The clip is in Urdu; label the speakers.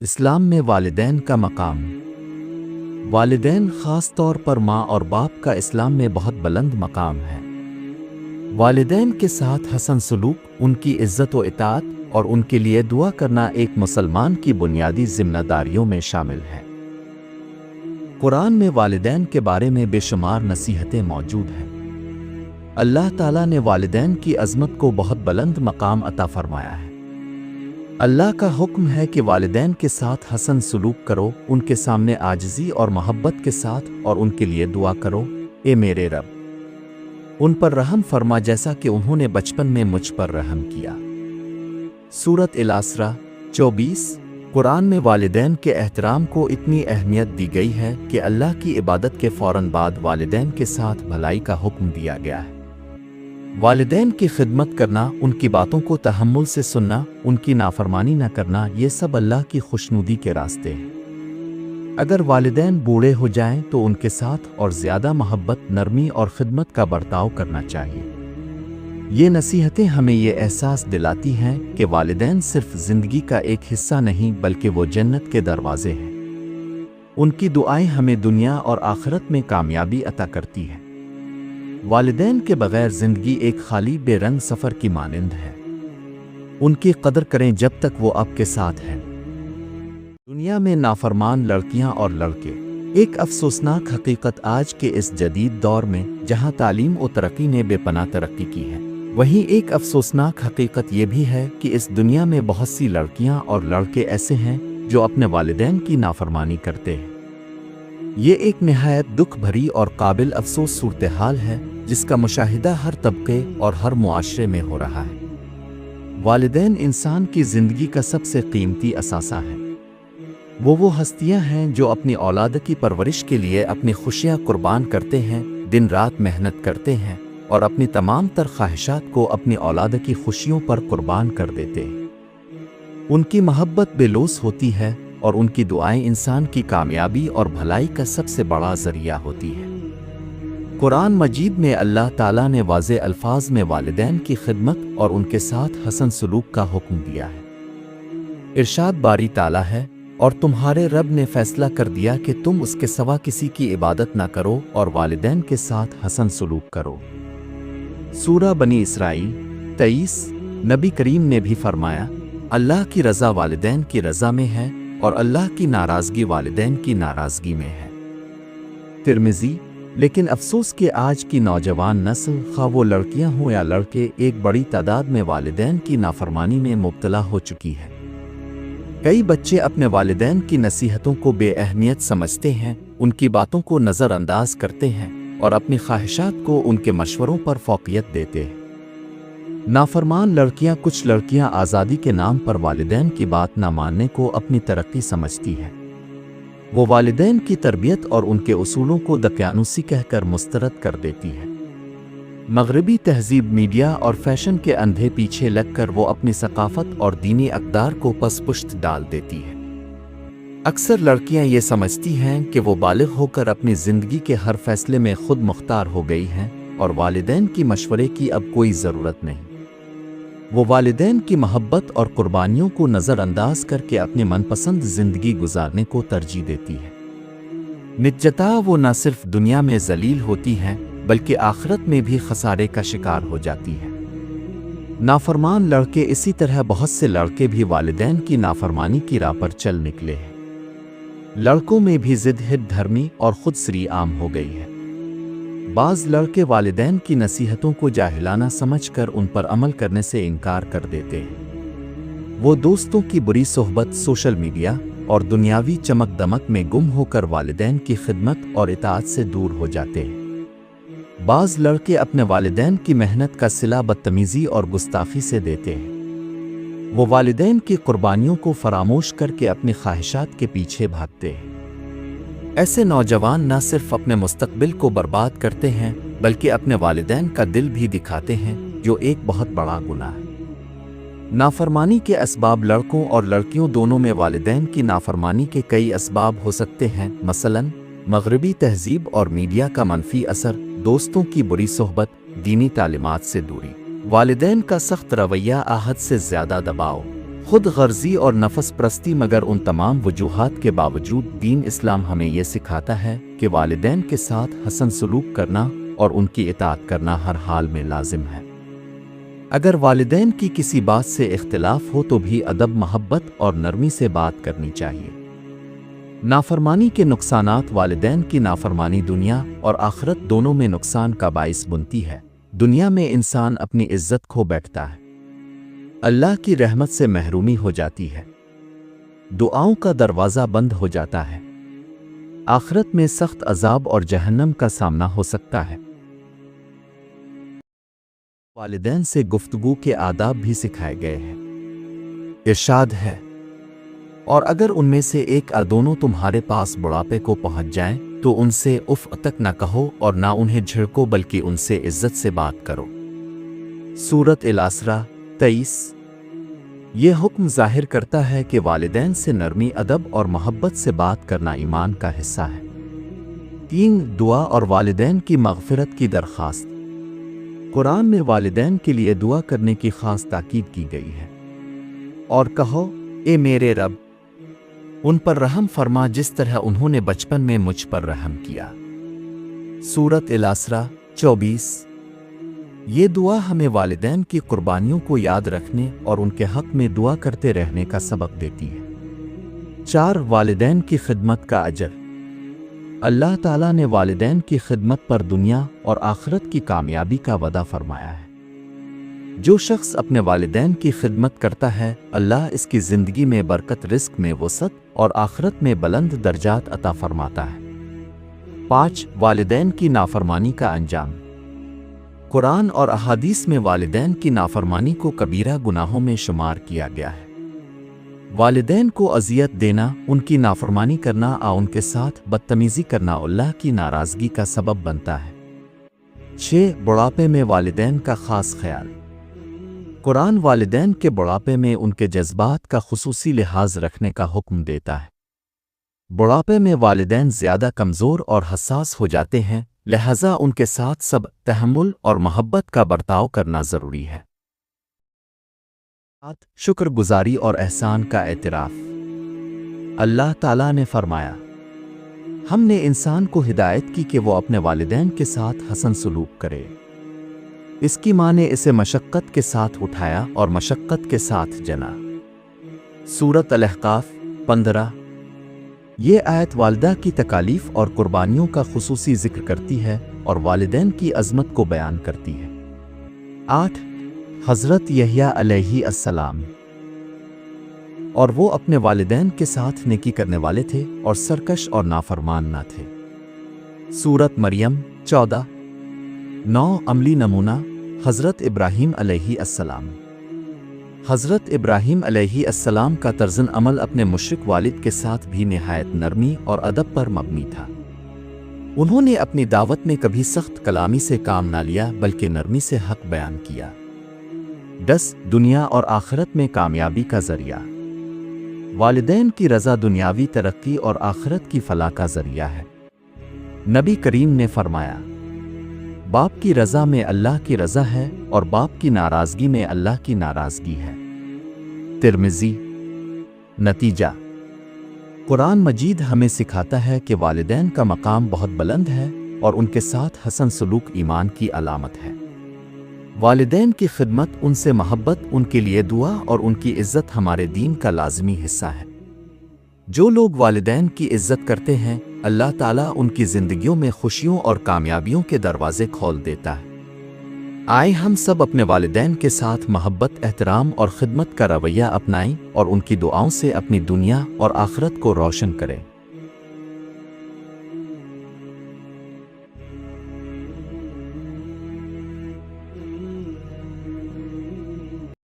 Speaker 1: اسلام میں والدین کا مقام۔ والدین خاص طور پر ماں اور باپ کا اسلام میں بہت بلند مقام ہے۔ والدین کے ساتھ حسن سلوک، ان کی عزت و اطاعت اور ان کے لیے دعا کرنا ایک مسلمان کی بنیادی ذمہ داریوں میں شامل ہے۔ قرآن میں والدین کے بارے میں بے شمار نصیحتیں موجود ہیں۔ اللہ تعالیٰ نے والدین کی عظمت کو بہت بلند مقام عطا فرمایا ہے۔ اللہ کا حکم ہے کہ والدین کے ساتھ حسن سلوک کرو، ان کے سامنے عاجزی اور محبت کے ساتھ اور ان کے لیے دعا کرو، اے میرے رب ان پر رحم فرما جیسا کہ انہوں نے بچپن میں مجھ پر رحم کیا۔ سورۃ الاسراء 24۔ قرآن میں والدین کے احترام کو اتنی اہمیت دی گئی ہے کہ اللہ کی عبادت کے فوراً بعد والدین کے ساتھ بھلائی کا حکم دیا گیا ہے۔ والدین کی خدمت کرنا، ان کی باتوں کو تحمل سے سننا، ان کی نافرمانی نہ کرنا، یہ سب اللہ کی خوشنودی کے راستے ہیں۔ اگر والدین بوڑھے ہو جائیں تو ان کے ساتھ اور زیادہ محبت، نرمی اور خدمت کا برتاؤ کرنا چاہیے۔ یہ نصیحتیں ہمیں یہ احساس دلاتی ہیں کہ والدین صرف زندگی کا ایک حصہ نہیں بلکہ وہ جنت کے دروازے ہیں۔ ان کی دعائیں ہمیں دنیا اور آخرت میں کامیابی عطا کرتی ہیں۔ والدین کے بغیر زندگی ایک خالی بے رنگ سفر کی مانند ہے۔ ان کی قدر کریں جب تک وہ آپ کے ساتھ ہیں۔ دنیا میں نافرمان لڑکیاں اور لڑکے ایک افسوسناک حقیقت آج کے اس جدید دور میں، جہاں تعلیم و ترقی نے بے پناہ ترقی کی ہے، وہیں ایک افسوسناک حقیقت یہ بھی ہے کہ اس دنیا میں بہت سی لڑکیاں اور لڑکے ایسے ہیں جو اپنے والدین کی نافرمانی کرتے ہیں۔ یہ ایک نہایت دکھ بھری اور قابل افسوس صورتحال ہے جس کا مشاہدہ ہر طبقے اور ہر معاشرے میں ہو رہا ہے۔ والدین انسان کی زندگی کا سب سے قیمتی اثاثہ ہیں۔ وہ ہستیاں ہیں جو اپنی اولاد کی پرورش کے لیے اپنی خوشیاں قربان کرتے ہیں، دن رات محنت کرتے ہیں اور اپنی تمام تر خواہشات کو اپنی اولاد کی خوشیوں پر قربان کر دیتے ہیں۔ ان کی محبت بے لوث ہوتی ہے اور ان کی دعائیں انسان کی کامیابی اور بھلائی کا سب سے بڑا ذریعہ ہوتی ہے۔ قرآن مجید میں اللہ تعالیٰ نے واضح الفاظ میں والدین کی خدمت اور ان کے ساتھ حسن سلوک کا حکم دیا ہے۔ ارشاد باری تعالیٰ ہے، اور تمہارے رب نے فیصلہ کر دیا کہ تم اس کے سوا کسی کی عبادت نہ کرو اور والدین کے ساتھ حسن سلوک کرو۔ سورہ بنی اسرائیل 23۔ نبی کریم نے بھی فرمایا، اللہ کی رضا والدین کی رضا میں ہے اور اللہ کی ناراضگی والدین کی ناراضگی میں ہے۔ ترمذی۔ لیکن افسوس کہ آج کی نوجوان نسل، خواہ وہ لڑکیاں ہوں یا لڑکے، ایک بڑی تعداد میں والدین کی نافرمانی میں مبتلا ہو چکی ہے۔ کئی بچے اپنے والدین کی نصیحتوں کو بے اہمیت سمجھتے ہیں، ان کی باتوں کو نظر انداز کرتے ہیں اور اپنی خواہشات کو ان کے مشوروں پر فوقیت دیتے ہیں۔ نافرمان لڑکیاں، کچھ لڑکیاں آزادی کے نام پر والدین کی بات نہ ماننے کو اپنی ترقی سمجھتی ہیں۔ وہ والدین کی تربیت اور ان کے اصولوں کو دقیانوسی کہہ کر مسترد کر دیتی ہے۔ مغربی تہذیب، میڈیا اور فیشن کے اندھے پیچھے لگ کر وہ اپنی ثقافت اور دینی اقدار کو پس پشت ڈال دیتی ہے۔ اکثر لڑکیاں یہ سمجھتی ہیں کہ وہ بالغ ہو کر اپنی زندگی کے ہر فیصلے میں خود مختار ہو گئی ہیں اور والدین کی مشورے کی اب کوئی ضرورت نہیں۔ وہ والدین کی محبت اور قربانیوں کو نظر انداز کر کے اپنی من پسند زندگی گزارنے کو ترجیح دیتی ہے۔ نتیجتاً وہ نہ صرف دنیا میں ذلیل ہوتی ہیں بلکہ آخرت میں بھی خسارے کا شکار ہو جاتی ہے۔ نافرمان لڑکے، اسی طرح بہت سے لڑکے بھی والدین کی نافرمانی کی راہ پر چل نکلے ہیں۔ لڑکوں میں بھی ضد، ہٹ دھرمی اور خود سری عام ہو گئی ہے۔ بعض لڑکے والدین کی نصیحتوں کو جاہلانہ سمجھ کر ان پر عمل کرنے سے انکار کر دیتے ہیں۔ وہ دوستوں کی بری صحبت، سوشل میڈیا اور دنیاوی چمک دمک میں گم ہو کر والدین کی خدمت اور اطاعت سے دور ہو جاتے ہیں۔ بعض لڑکے اپنے والدین کی محنت کا صلہ بدتمیزی اور گستاخی سے دیتے ہیں۔ وہ والدین کی قربانیوں کو فراموش کر کے اپنی خواہشات کے پیچھے بھاگتے ہیں۔ ایسے نوجوان نہ صرف اپنے مستقبل کو برباد کرتے ہیں بلکہ اپنے والدین کا دل بھی دکھاتے ہیں، جو ایک بہت بڑا گناہ ہے۔ نافرمانی کے اسباب۔ لڑکوں اور لڑکیوں دونوں میں والدین کی نافرمانی کے کئی اسباب ہو سکتے ہیں، مثلاً مغربی تہذیب اور میڈیا کا منفی اثر، دوستوں کی بری صحبت، دینی تعلیمات سے دوری، والدین کا سخت رویہ، حد سے زیادہ دباؤ، خود غرضی اور نفس پرستی، مگر ان تمام وجوہات کے باوجود دین اسلام ہمیں یہ سکھاتا ہے کہ والدین کے ساتھ حسن سلوک کرنا اور ان کی اطاعت کرنا ہر حال میں لازم ہے۔ اگر والدین کی کسی بات سے اختلاف ہو تو بھی ادب، محبت اور نرمی سے بات کرنی چاہیے۔ نافرمانی کے نقصانات۔ والدین کی نافرمانی دنیا اور آخرت دونوں میں نقصان کا باعث بنتی ہے۔ دنیا میں انسان اپنی عزت کھو بیٹھتا ہے، اللہ کی رحمت سے محرومی ہو جاتی ہے، دعاؤں کا دروازہ بند ہو جاتا ہے، آخرت میں سخت عذاب اور جہنم کا سامنا ہو سکتا ہے۔ والدین سے گفتگو کے آداب بھی سکھائے گئے ہیں۔ ارشاد ہے، اور اگر ان میں سے ایک یا دونوں تمہارے پاس بڑھاپے کو پہنچ جائیں تو ان سے اف تک نہ کہو اور نہ انہیں جھڑکو، بلکہ ان سے عزت سے بات کرو۔ سورۃ الاسراء 23۔ یہ حکم ظاہر کرتا ہے کہ والدین سے نرمی، ادب اور محبت سے بات کرنا ایمان کا حصہ ہے۔ 3۔ دعا اور والدین کی مغفرت کی درخواست۔ قرآن میں والدین کے لیے دعا کرنے کی خاص تاکید کی گئی ہے۔ اور کہو، اے میرے رب، ان پر رحم فرما جس طرح انہوں نے بچپن میں مجھ پر رحم کیا۔ سورۃ الاسراء 24۔ یہ دعا ہمیں والدین کی قربانیوں کو یاد رکھنے اور ان کے حق میں دعا کرتے رہنے کا سبق دیتی ہے۔ 4۔ والدین کی خدمت کا اجر۔ اللہ تعالیٰ نے والدین کی خدمت پر دنیا اور آخرت کی کامیابی کا وعدہ فرمایا ہے۔ جو شخص اپنے والدین کی خدمت کرتا ہے، اللہ اس کی زندگی میں برکت، رزق میں وسعت اور آخرت میں بلند درجات عطا فرماتا ہے۔ 5۔ والدین کی نافرمانی کا انجام۔ قرآن اور احادیث میں والدین کی نافرمانی کو کبیرہ گناہوں میں شمار کیا گیا ہے۔ والدین کو اذیت دینا، ان کی نافرمانی کرنا اور ان کے ساتھ بدتمیزی کرنا اللہ کی ناراضگی کا سبب بنتا ہے۔ 6۔ بڑھاپے میں والدین کا خاص خیال۔ قرآن والدین کے بڑھاپے میں ان کے جذبات کا خصوصی لحاظ رکھنے کا حکم دیتا ہے۔ بڑھاپے میں والدین زیادہ کمزور اور حساس ہو جاتے ہیں، لہذا ان کے ساتھ صبر، تحمل اور محبت کا برتاؤ کرنا ضروری ہے۔ شکر گزاری اور احسان کا اعتراف۔ اللہ تعالیٰ نے فرمایا، ہم نے انسان کو ہدایت کی کہ وہ اپنے والدین کے ساتھ حسن سلوک کرے۔ اس کی ماں نے اسے مشقت کے ساتھ اٹھایا اور مشقت کے ساتھ جنا۔ سورۃ الاحقاف 15۔ یہ آیت والدہ کی تکالیف اور قربانیوں کا خصوصی ذکر کرتی ہے اور والدین کی عظمت کو بیان کرتی ہے۔ 8۔ حضرت یحییٰ علیہ السلام۔ اور وہ اپنے والدین کے ساتھ نیکی کرنے والے تھے اور سرکش اور نافرمان نہ تھے۔ سورۃ مریم 14۔ 9۔ عملی نمونہ۔ حضرت ابراہیم علیہ السلام۔ حضرت ابراہیم علیہ السلام کا طرز عمل اپنے مشرک والد کے ساتھ بھی نہایت نرمی اور ادب پر مبنی تھا۔ انہوں نے اپنی دعوت میں کبھی سخت کلامی سے کام نہ لیا بلکہ نرمی سے حق بیان کیا۔ 10۔ دنیا اور آخرت میں کامیابی کا ذریعہ۔ والدین کی رضا دنیاوی ترقی اور آخرت کی فلاح کا ذریعہ ہے۔ نبی کریم نے فرمایا، باپ کی رضا میں اللہ کی رضا ہے اور باپ کی ناراضگی میں اللہ کی ناراضگی ہے۔ ترمذی۔ نتیجہ، قرآن مجید ہمیں سکھاتا ہے کہ والدین کا مقام بہت بلند ہے اور ان کے ساتھ حسن سلوک ایمان کی علامت ہے۔ والدین کی خدمت، ان سے محبت، ان کے لیے دعا اور ان کی عزت ہمارے دین کا لازمی حصہ ہے۔ جو لوگ والدین کی عزت کرتے ہیں، اللہ تعالیٰ ان کی زندگیوں میں خوشیوں اور کامیابیوں کے دروازے کھول دیتا ہے۔ آئے ہم سب اپنے والدین کے ساتھ محبت، احترام اور خدمت کا رویہ اپنائیں اور ان کی دعاؤں سے اپنی دنیا اور آخرت کو روشن کریں۔